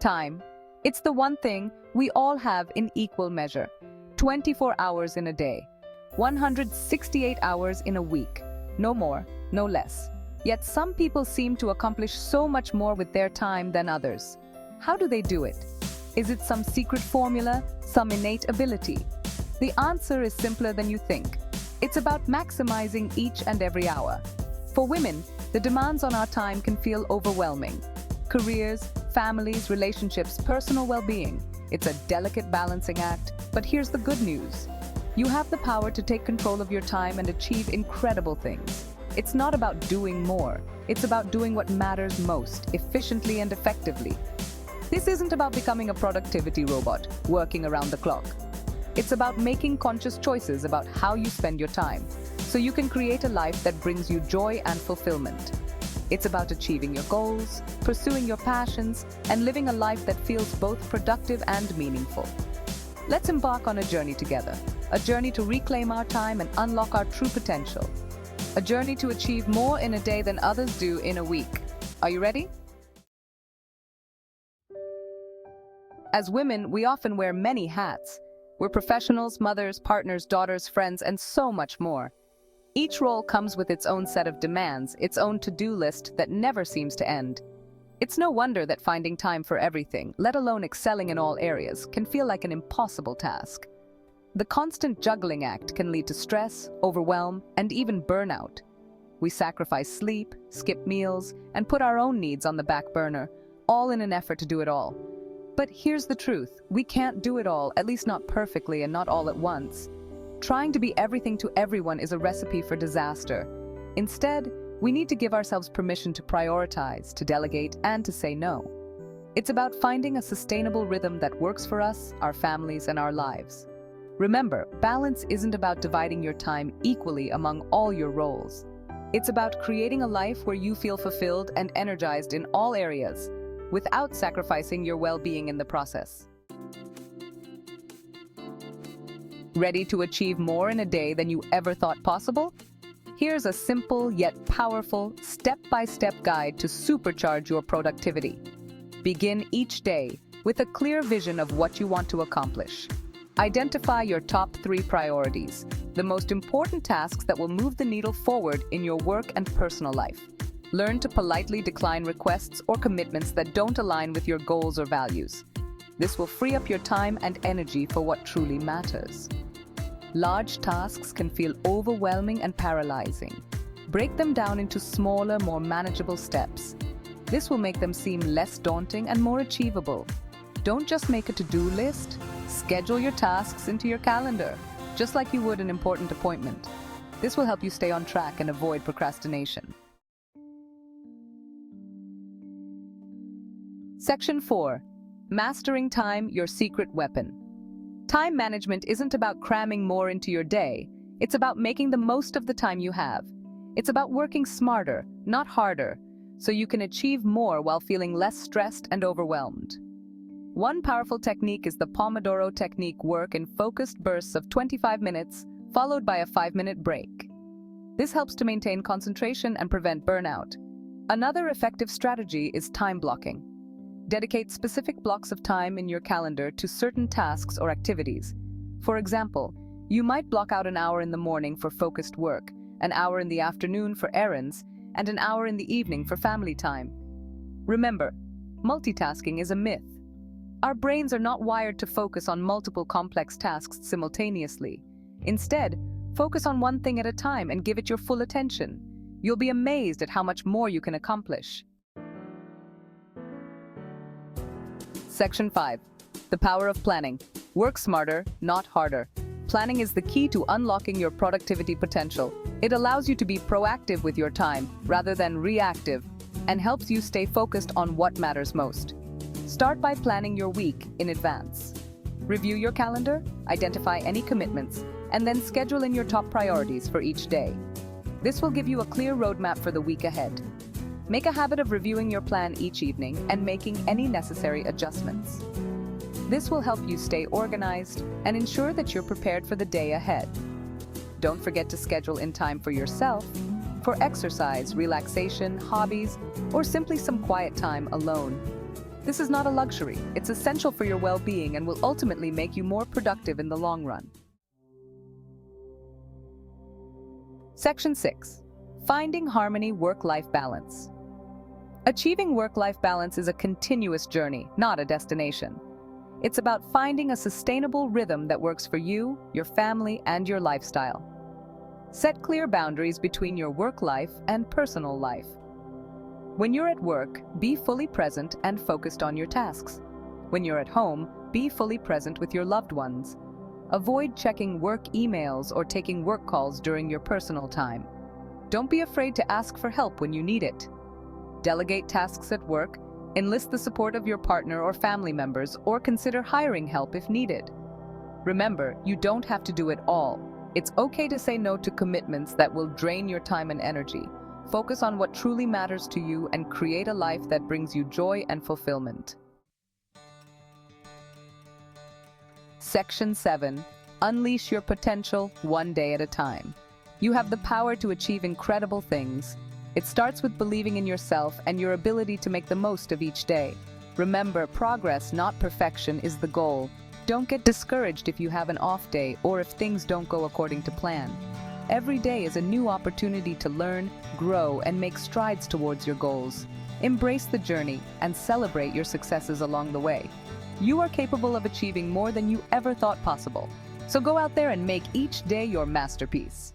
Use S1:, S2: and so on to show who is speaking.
S1: Time. It's the one thing we all have in equal measure. 24 hours in a day. 168 hours in a week. No more, no less. Yet some people seem to accomplish so much more with their time than others. How do they do it? Is it some secret formula, some innate ability? The answer is simpler than you think. It's about maximizing each and every hour. For women, the demands on our time can feel overwhelming. Careers, families, relationships, personal well-being. It's a delicate balancing act, but here's the good news. You have the power to take control of your time and achieve incredible things. It's not about doing more. It's about doing what matters most, efficiently and effectively. This isn't about becoming a productivity robot, working around the clock. It's about making conscious choices about how you spend your time, so you can create a life that brings you joy and fulfillment. It's about achieving your goals, pursuing your passions, and living a life that feels both productive and meaningful. Let's embark on a journey together, a journey to reclaim our time and unlock our true potential. A journey to achieve more in a day than others do in a week. Are you ready? As women, we often wear many hats. We're professionals, mothers, partners, daughters, friends, and so much more. Each role comes with its own set of demands, its own to-do list that never seems to end. It's no wonder that finding time for everything, let alone excelling in all areas, can feel like an impossible task. The constant juggling act can lead to stress, overwhelm, and even burnout. We sacrifice sleep, skip meals, and put our own needs on the back burner, all in an effort to do it all. But here's the truth, we can't do it all, at least not perfectly and not all at once. Trying to be everything to everyone is a recipe for disaster. Instead, we need to give ourselves permission to prioritize, to delegate, and to say no. It's about finding a sustainable rhythm that works for us, our families, and our lives. Remember, balance isn't about dividing your time equally among all your roles. It's about creating a life where you feel fulfilled and energized in all areas, without sacrificing your well-being in the process. Ready to achieve more in a day than you ever thought possible? Here's a simple yet powerful, step-by-step guide to supercharge your productivity. Begin each day with a clear vision of what you want to accomplish. Identify your top 3 priorities, the most important tasks that will move the needle forward in your work and personal life. Learn to politely decline requests or commitments that don't align with your goals or values. This will free up your time and energy for what truly matters. Large tasks can feel overwhelming and paralyzing. Break them down into smaller, more manageable steps. This will make them seem less daunting and more achievable. Don't just make a to-do list. Schedule your tasks into your calendar, just like you would an important appointment. This will help you stay on track and avoid procrastination. Section 4. Mastering time, your secret weapon. Time management isn't about cramming more into your day. It's about making the most of the time you have. It's about working smarter, not harder, so you can achieve more while feeling less stressed and overwhelmed. One powerful technique is the Pomodoro technique. Work in focused bursts of 25 minutes, followed by a 5-minute break. This helps to maintain concentration and prevent burnout. Another effective strategy is time blocking. Dedicate specific blocks of time in your calendar to certain tasks or activities. For example, you might block out an hour in the morning for focused work, an hour in the afternoon for errands, and an hour in the evening for family time. Remember, multitasking is a myth. Our brains are not wired to focus on multiple complex tasks simultaneously. Instead, focus on one thing at a time and give it your full attention. You'll be amazed at how much more you can accomplish. Section 5. The power of planning. Work smarter, not harder. Planning is the key to unlocking your productivity potential. It allows you to be proactive with your time rather than reactive, and helps you stay focused on what matters most. Start by planning your week in advance. Review your calendar, identify any commitments, and then schedule in your top priorities for each day. This will give you a clear roadmap for the week ahead. Make a habit of reviewing your plan each evening and making any necessary adjustments. This will help you stay organized and ensure that you're prepared for the day ahead. Don't forget to schedule in time for yourself, for exercise, relaxation, hobbies, or simply some quiet time alone. This is not a luxury. It's essential for your well-being and will ultimately make you more productive in the long run. Section 6. Finding harmony work-life balance. Achieving work-life balance is a continuous journey, not a destination. It's about finding a sustainable rhythm that works for you, your family, and your lifestyle. Set clear boundaries between your work life and personal life. When you're at work, be fully present and focused on your tasks. When you're at home, be fully present with your loved ones. Avoid checking work emails or taking work calls during your personal time. Don't be afraid to ask for help when you need it. Delegate tasks at work, enlist the support of your partner or family members, or consider hiring help if needed. Remember, you don't have to do it all. It's okay to say no to commitments that will drain your time and energy. Focus on what truly matters to you and create a life that brings you joy and fulfillment. Section 7. Unleash your potential one day at a time. You have the power to achieve incredible things. It starts with believing in yourself and your ability to make the most of each day. Remember, progress, not perfection, is the goal. Don't get discouraged if you have an off day or if things don't go according to plan. Every day is a new opportunity to learn, grow, and make strides towards your goals. Embrace the journey and celebrate your successes along the way. You are capable of achieving more than you ever thought possible. So go out there and make each day your masterpiece.